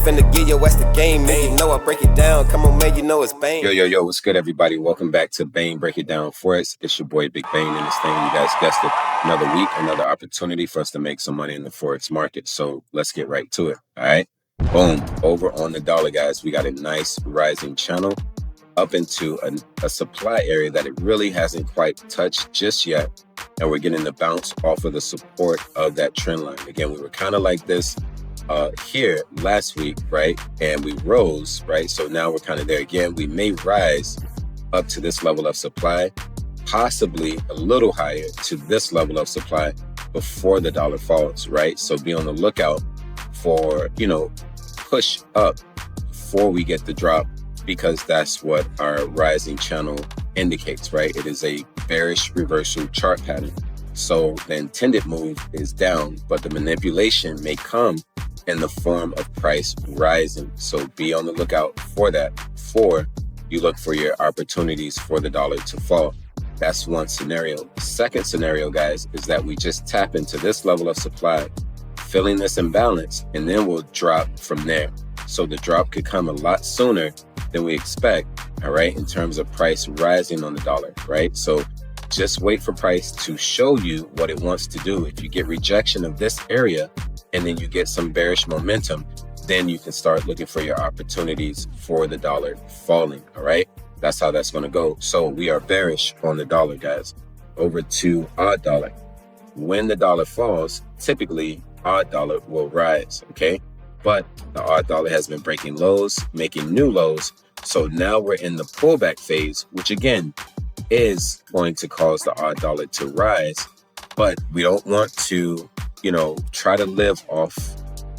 finna get your ass the game, man. You know I break it down. Come on, man, you know it's Bain. Yo, what's good, everybody? Welcome back to Bain Break It Down Forex. It's your boy, Big Bain, in this thing. You guys guessed it. Another week, another opportunity for us to make some money in the Forex market. So let's get right to it, all right? Boom. Over on the dollar, guys, we got a nice rising channel up into a supply area that it really hasn't quite touched just yet. And we're getting the bounce off of the support of that trend line. Again, we were kind of like this here last week, right? And we rose, right? So now we're kind of there again. We may rise up to this level of supply, possibly a little higher to this level of supply before the dollar falls, right? So be on the lookout for, push up before we get the drop, because that's what our rising channel indicates, right? It is a bearish reversal chart pattern. So the intended move is down, but the manipulation may come in the form of price rising. So be on the lookout for that before you look for your opportunities for the dollar to fall. That's one scenario. The second scenario, guys, is that we just tap into this level of supply, filling this imbalance, and then we'll drop from there. So the drop could come a lot sooner than we expect, all right, in terms of price rising on the dollar, right? So just wait for price to show you what it wants to do. If you get rejection of this area and then you get some bearish momentum, then you can start looking for your opportunities for the dollar falling, all right? That's how that's going to go. So we are bearish on the dollar, guys. Over to odd dollar. When the dollar falls, typically odd dollar will rise, okay? But the odd dollar has been breaking lows, making new lows. So now we're in the pullback phase, which again is going to cause the odd dollar to rise. But we don't want to, try to live off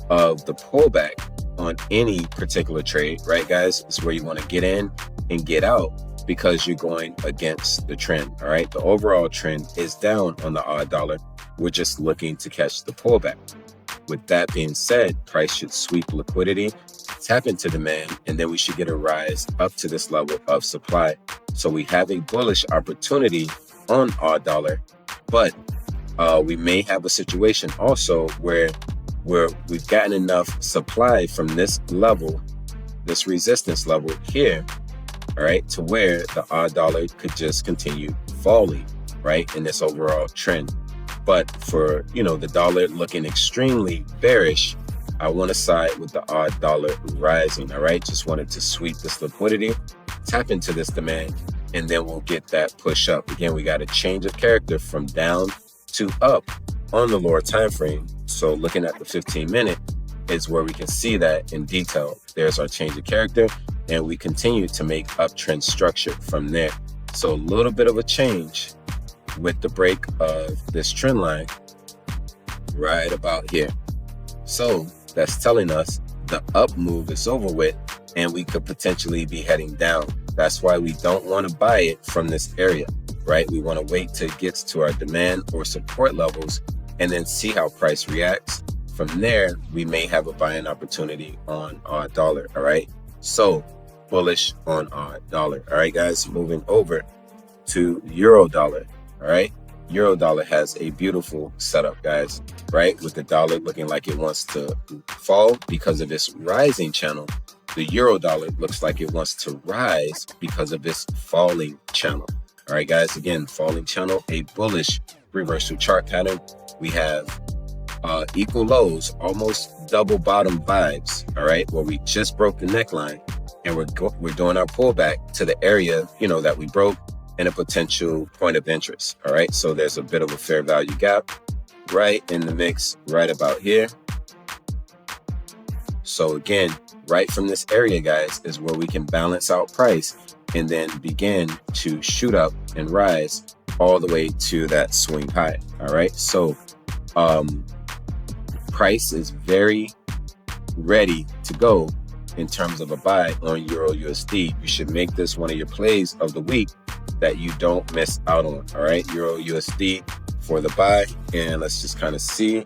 of the pullback on any particular trade, right, guys? It's where you want to get in and get out because you're going against the trend, all right? The overall trend is down on the odd dollar. We're just looking to catch the pullback. With that being said, price should sweep liquidity, tap into demand, and then we should get a rise up to this level of supply. So we have a bullish opportunity on odd dollar, but we may have a situation also where we've gotten enough supply from this level, this resistance level here, all right, to where the odd dollar could just continue falling, right, in this overall trend. But for, the dollar looking extremely bearish, I want to side with the odd dollar rising, all right? Just wanted to sweep this liquidity, tap into this demand, and then we'll get that push up. Again, we got a change of character from down to up on the lower time frame. So looking at the 15-minute is where we can see that in detail. There's our change of character, and we continue to make uptrend structure from there. So a little bit of a change with the break of this trend line right about here. So that's telling us the up move is over with and we could potentially be heading down. That's why we don't want to buy it from this area, right? We want to wait till it gets to our demand or support levels and then see how price reacts. From there, we may have a buying opportunity on odd dollar, all right? So bullish on odd dollar. All right, guys, moving over to euro dollar. All right, euro dollar has a beautiful setup, guys, right? With the dollar looking like it wants to fall because of its rising channel. The euro dollar looks like it wants to rise because of its falling channel. All right, guys, again, falling channel, a bullish reversal chart pattern. We have equal lows, almost double bottom vibes, all right, where we just broke the neckline and we're doing our pullback to the area, that we broke, and a potential point of interest, all right? So there's a bit of a fair value gap right in the mix right about here. So again, right from this area, guys, is where we can balance out price and then begin to shoot up and rise all the way to that swing high, all right? So price is very ready to go in terms of a buy on Euro USD. You should make this one of your plays of the week that you don't miss out on, all right? Euro USD for the buy, and let's just kind of see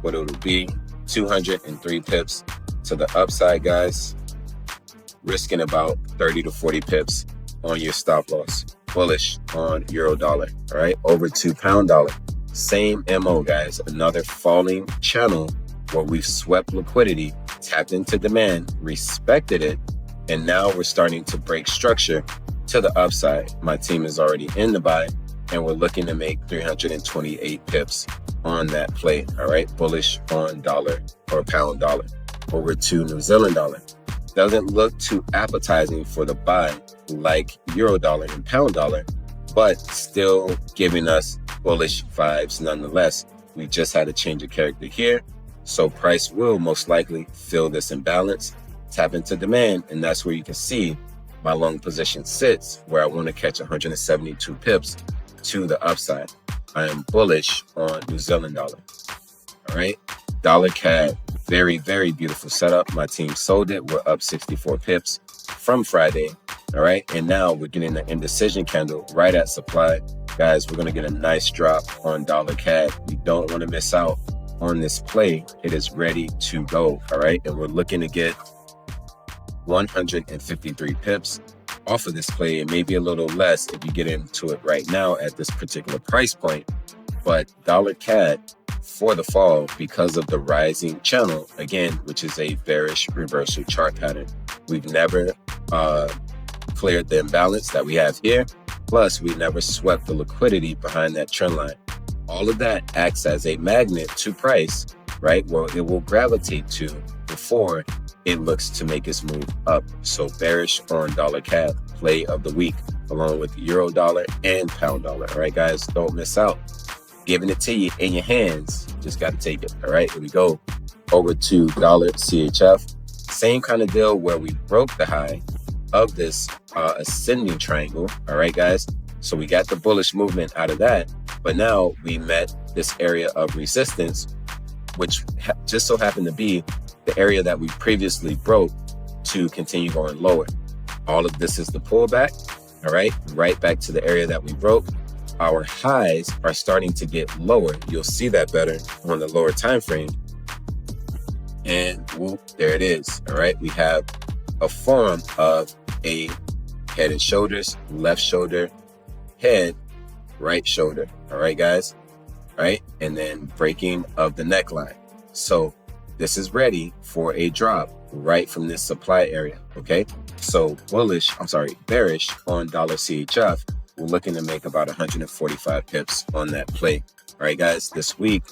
what it'll be. 203 pips to the upside, guys, risking about 30 to 40 pips on your stop loss. Bullish on euro dollar, all right? Over to pound dollar, same MO, guys. Another falling channel where we've swept liquidity tapped into demand, respected it, and now we're starting to break structure to the upside. My team is already in the buy, and we're looking to make 328 pips on that play. All right, bullish on dollar or pound dollar over to New Zealand dollar. Doesn't look too appetizing for the buy like euro dollar and pound dollar, but still giving us bullish vibes nonetheless. We just had a change of character here, so price will most likely fill this imbalance, tap into demand, and that's where you can see my long position sits, where I want to catch 172 pips to the upside. I am bullish on New Zealand dollar. All right, dollar CAD, very, very beautiful setup. My team sold it. We're up 64 pips from Friday. All right, and now we're getting the indecision candle right at supply. Guys, we're going to get a nice drop on dollar CAD. We don't want to miss out on this play. It is ready to go. All right, and we're looking to get 153 pips off of this play, and maybe a little less if you get into it right now at this particular price point. But dollar CAD for the fall, because of the rising channel, again, which is a bearish reversal chart pattern. We've never cleared the imbalance that we have here. Plus, we never swept the liquidity behind that trend line. All of that acts as a magnet to price, right? Well, it will gravitate to before it looks to make its move up. So bearish on dollar CAD, play of the week, along with euro dollar and pound dollar. All right, guys, don't miss out. Giving it to you in your hands, just got to take it. All right, here we go. Over to dollar CHF. Same kind of deal where we broke the high of this ascending triangle. All right, guys. So we got the bullish movement out of that, but now we met this area of resistance, which just so happened to be the area that we previously broke to continue going lower. All of this is the pullback. All right back to the area that we broke. Our highs are starting to get lower. You'll see that better on the lower time frame. And whoop, there it is. All right, we have a form of a head and shoulders, left shoulder, head, right shoulder. All right, guys. All right, and then breaking of the neckline. So this is ready for a drop right from this supply area. Okay, so bearish on dollar CHF. We're looking to make about 145 pips on that play. All right, guys, this week,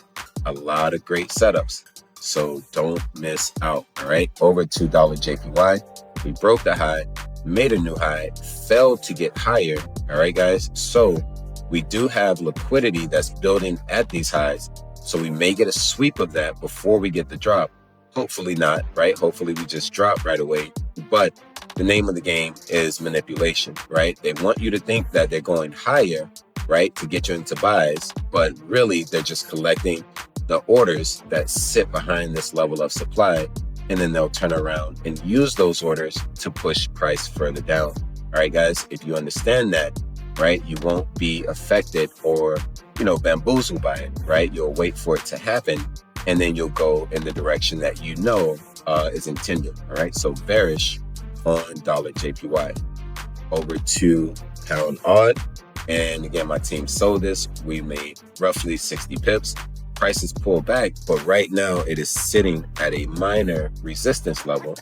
a lot of great setups. So don't miss out. All right, over to dollar JPY. We broke the high, made a new high, failed to get higher. All right, guys. So we do have liquidity that's building at these highs. So we may get a sweep of that before we get the drop. Hopefully not, right? Hopefully we just drop right away. But the name of the game is manipulation, right? They want you to think that they're going higher, right, to get you into buys, but really they're just collecting the orders that sit behind this level of supply, and then they'll turn around and use those orders to push price further down. All right, guys, if you understand that, right, you won't be affected or, bamboozled by it, right? You'll wait for it to happen, and then you'll go in the direction that you know is intended. All right, so bearish on dollar JPY. Over to pound odd, and again, my team sold this. We made roughly 60 pips. Prices pulled back, but right now it is sitting at a minor resistance level.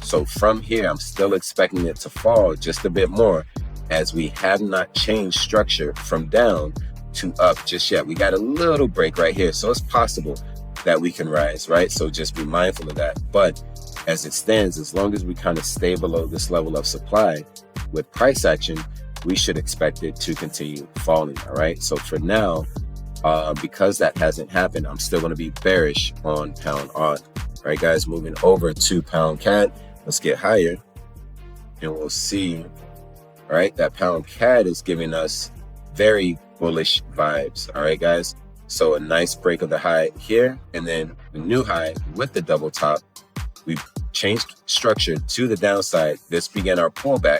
So from here, I'm still expecting it to fall just a bit more, as we have not changed structure from down to up just yet. We got a little break right here, so it's possible that we can rise, right? So just be mindful of that. But as it stands, as long as we kind of stay below this level of supply with price action, we should expect it to continue falling. All right, so for now, because that hasn't happened, I'm still going to be bearish on pound odd. All right, guys, moving over to pound CAD. Let's get higher and we'll see. All right, that pound CAD is giving us very bullish vibes. All right, guys, so a nice break of the high here, and then the new high with the double top. We've changed structure to the downside. This began our pullback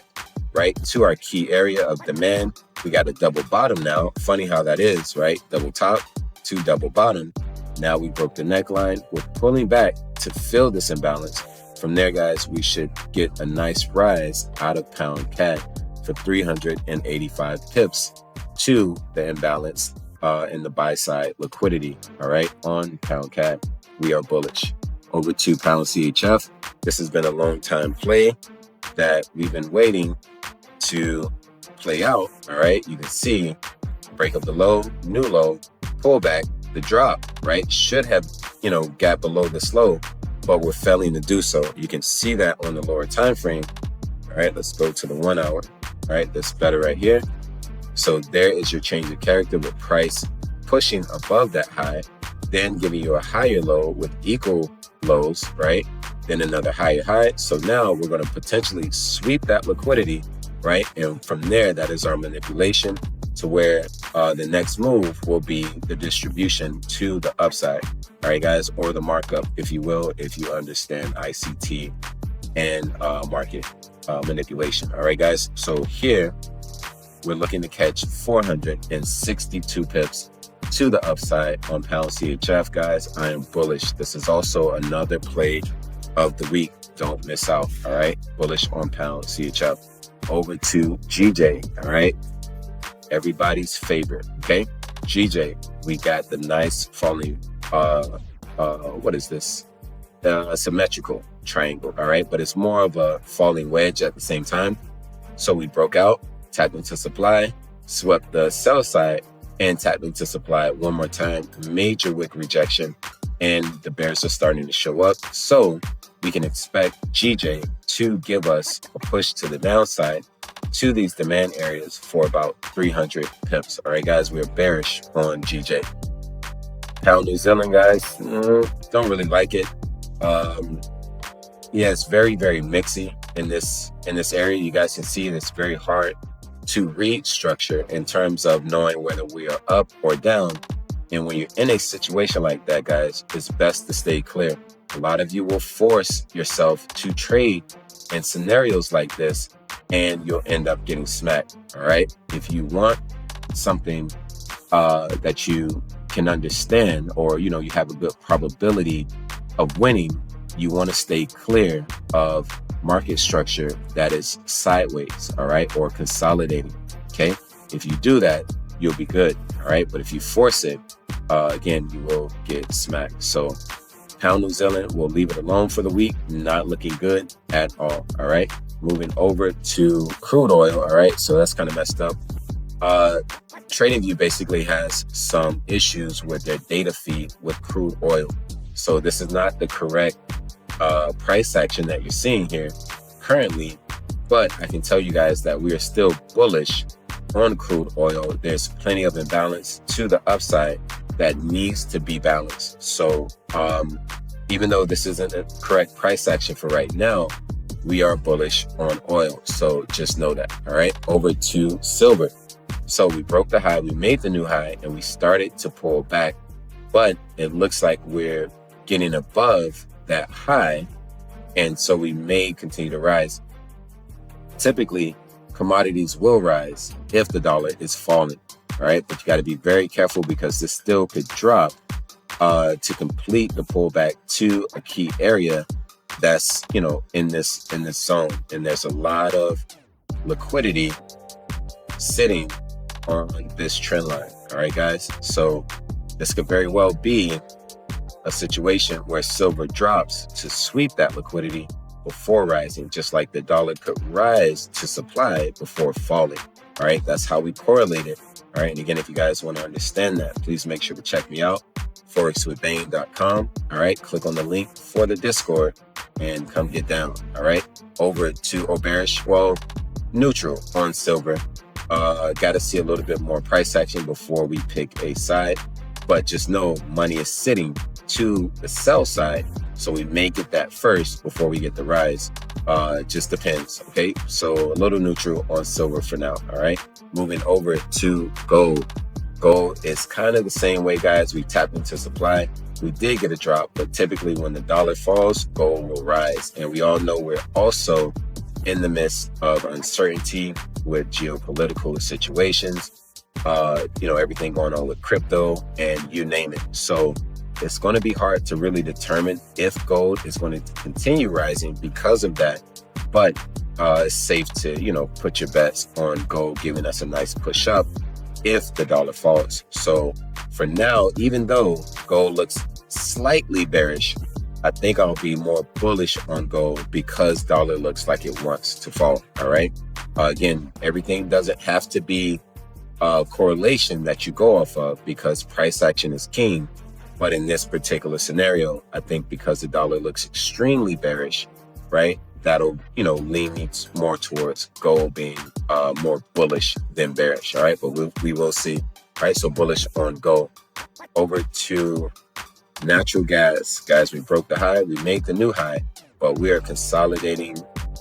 right to our key area of demand. We got a double bottom now. Funny how that is, right? Double top to double bottom. Now we broke the neckline. We're pulling back to fill this imbalance. From there, guys, we should get a nice rise out of pound CAD for 385 pips to the imbalance in the buy side liquidity. All right, on pound CAD, we are bullish. over to pound CHF. This has been a long time play that we've been waiting to play out. All right, you can see break of the low, new low, pullback, the drop, right? Should have, gap below this low, but we're failing to do so. You can see that on the lower time frame. All right, let's go to the 1 hour. All right, that's better right here. So there is your change of character with price pushing above that high, then giving you a higher low with equal lows, right? Then another higher high. So now we're going to potentially sweep that liquidity, right? And from there, that is our manipulation to where the next move will be the distribution to the upside. All right, guys, or the markup, if you will, if you understand ICT and market manipulation. All right, guys. So here we're looking to catch 462 pips to the upside on pound CHF, guys. I am bullish. This is also another play of the week. Don't miss out. All right, bullish on pound CHF. Over to GJ. All right, everybody's favorite. Okay, GJ, we got the nice falling. What is this? Symmetrical triangle. All right, but it's more of a falling wedge at the same time. So we broke out, tapped into supply, swept the sell side, and tapped into supply one more time. Major wick rejection, and the bears are starting to show up. So we can expect GJ to give us a push to the downside to these demand areas for about 300 pips. All right, guys, we're bearish on GJ. Pound New Zealand, guys, don't really like it. Yeah, it's very, very mixy in this area. You guys can see it's very hard to read structure in terms of knowing whether we are up or down. And when you're in a situation like that, guys, it's best to stay clear. A lot of you will force yourself to trade in scenarios like this, and you'll end up getting smacked. All right. If you want something that you can understand, or you have a good probability of winning, you want to stay clear of market structure that is sideways, all right, or consolidating. Okay, if you do that, you'll be good. All right, but if you force it, again, you will get smacked. So pound New Zealand, we'll leave it alone for the week. Not looking good at all. All right, moving over to crude oil. All right, so that's kind of messed up. TradingView basically has some issues with their data feed with crude oil. So this is not the correct price action that you're seeing here currently, but I can tell you guys that we are still bullish on crude oil. There's plenty of imbalance to the upside that needs to be balanced. So even though this isn't a correct price action for right now, we are bullish on oil. So just know that. All right, over to silver. So we broke the high, we made the new high, and we started to pull back, but it looks like we're getting above that high, and so we may continue to rise. Typically, commodities will rise if the dollar is falling, all right? But you got to be very careful because this still could drop to complete the pullback to a key area that's in this zone, and there's a lot of liquidity sitting on this trend line. All right, guys, so this could very well be a situation where silver drops to sweep that liquidity before rising, just like the dollar could rise to supply before falling. All right, that's how we correlate it. All right, and again, if you guys want to understand that, please make sure to check me out, forexwithbain.com. All right, click on the link for the Discord and come get down. All right, over to bearish, neutral on silver. Got to see a little bit more price action before we pick a side, but just know money is sitting to the sell side, so we may get that first before we get the rise. Just depends. Okay, so a little neutral on silver for now. All right, moving over to gold. Gold is kind of the same way, guys. We tapped into supply. We did get a drop, but typically when the dollar falls, gold will rise. And we all know we're also in the midst of uncertainty with geopolitical situations, everything going on with crypto and you name it. So it's going to be hard to really determine if gold is going to continue rising because of that. But it's safe to, put your bets on gold giving us a nice push up if the dollar falls. So for now, even though gold looks slightly bearish, I think I'll be more bullish on gold because dollar looks like it wants to fall. All right. Again, everything doesn't have to be a correlation that you go off of because price action is king. But in this particular scenario, I think because the dollar looks extremely bearish, right? That'll, lean me more towards gold being more bullish than bearish. All right. But we will see. All right. So bullish on gold. Over to natural gas. Guys, we broke the high. We made the new high, but we are consolidating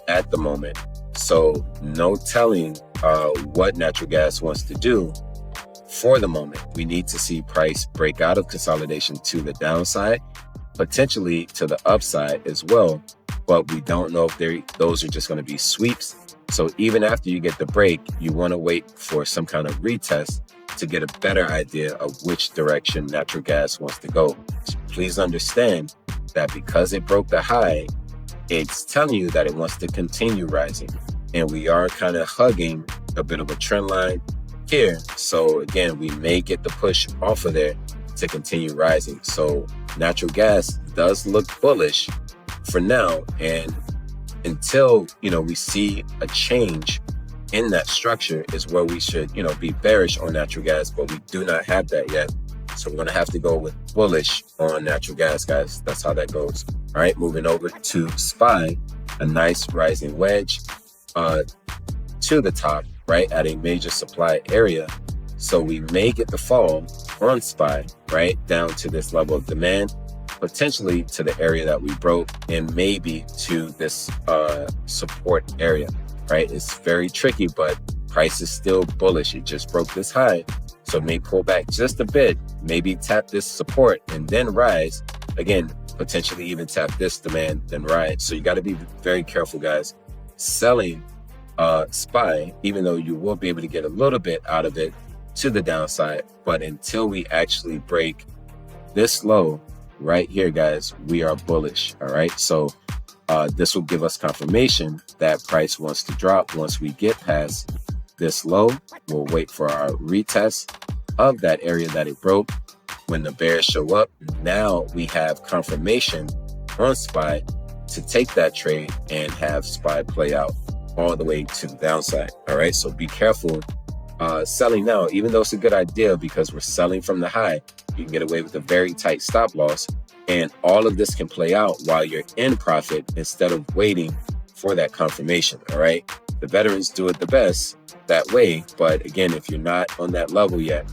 at the moment. So no telling what natural gas wants to do for the moment. We need to see price break out of consolidation to the downside, potentially to the upside as well. But we don't know if those are just going to be sweeps. So even after you get the break, you want to wait for some kind of retest to get a better idea of which direction natural gas wants to go. Please understand that because it broke the high, it's telling you that it wants to continue rising. And we are kind of hugging a bit of a trend line here. So again, we may get the push off of there to continue rising. So natural gas does look bullish for now. And until, we see a change in that structure is where we should, be bearish on natural gas, but we do not have that yet. So we're going to have to go with bullish on natural gas, guys. That's how that goes. All right, moving over to SPY, a nice rising wedge to the top, right, at a major supply area. So we may get the fall on SPY, right, down to this level of demand, potentially to the area that we broke, and maybe to this support area, right? It's very tricky, but price is still bullish. It just broke this high. So it may pull back just a bit, maybe tap this support and then rise. Again, potentially even tap this demand, then rise. So you got to be very careful, guys. Selling SPY, even though you will be able to get a little bit out of it to the downside, but until we actually break this low right here, guys, we are bullish. All right. So this will give us confirmation that price wants to drop. Once we get past this low, we'll wait for our retest of that area that it broke. When the bears show up, now we have confirmation on SPY to take that trade and have SPY play out all the way to the downside. All right. So be careful selling now, even though it's a good idea because we're selling from the high. You can get away with a very tight stop loss, and all of this can play out while you're in profit instead of waiting for that confirmation. All right. The veterans do it the best that way. But again, if you're not on that level yet,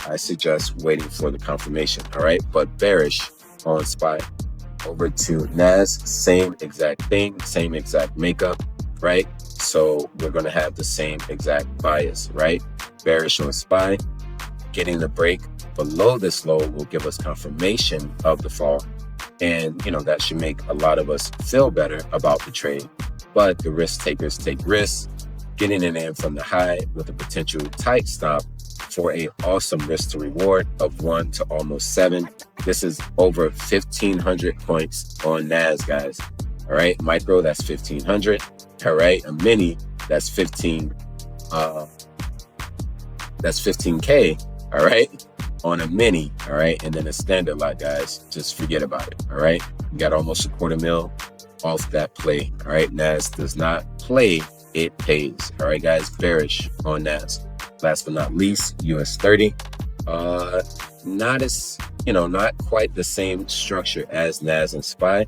I suggest waiting for the confirmation. All right. But bearish on SPY. Over to NAS, same exact thing, same exact makeup, right? So we're going to have the same exact bias, right? Bearish on SPY. Getting the break below this low will give us confirmation of the fall. And, that should make a lot of us feel better about the trade. But the risk takers take risks, getting it in from the high with a potential tight stop for a awesome risk to reward of 1 to almost 7. This is over 1,500 points on NAS, guys. All right. Micro, that's 1,500. All right. A mini, that's 15. That's 15K. All right. On a mini. All right. And then a standard lot, guys. Just forget about it. All right. You got almost a $250,000 off that play. All right. NAS does not play. It pays. All right, guys. Bearish on NAS. Last but not least, US 30. Not as, not quite the same structure as NAS and SPY,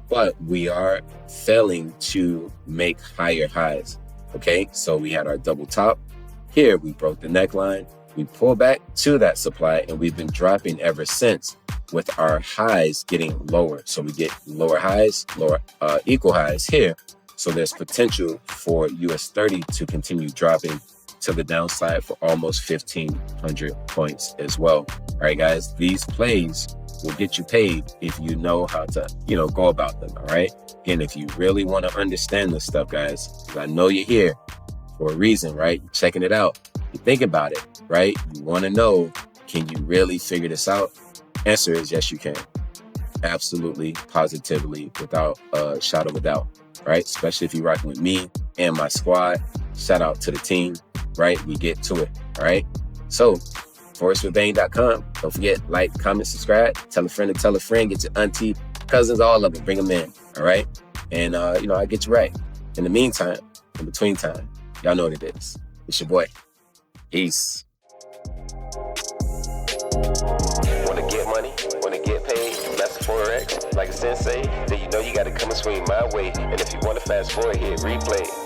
but we are failing to make higher highs. Okay. So we had our double top here. We broke the neckline. We pull back to that supply, and we've been dropping ever since with our highs getting lower. So we get lower highs, lower equal highs here. So there's potential for US 30 to continue dropping to the downside for almost 1,500 points as well. All right, guys, these plays will get you paid if you know how to, go about them. All right. Again, if you really want to understand this stuff, guys, 'cause I know you're here for a reason, right? You're checking it out. You think about it, right? You want to know, can you really figure this out? Answer is yes, you can. Absolutely, positively, without a shadow of a doubt, right? Especially if you're rocking with me and my squad. Shout out to the team, right? We get to it, all right? So, forexwithbain.com. Don't forget, like, comment, subscribe. Tell a friend to tell a friend. Get your auntie, cousins, all of them, bring them in, all right? And, I'll get you right. In the meantime, in between time, y'all know what it is. It's your boy. Peace. Wanna get money? Wanna get paid? Master Forex, like a sensei? Then you know you gotta come and swing my way. And if you wanna fast forward, hit replay.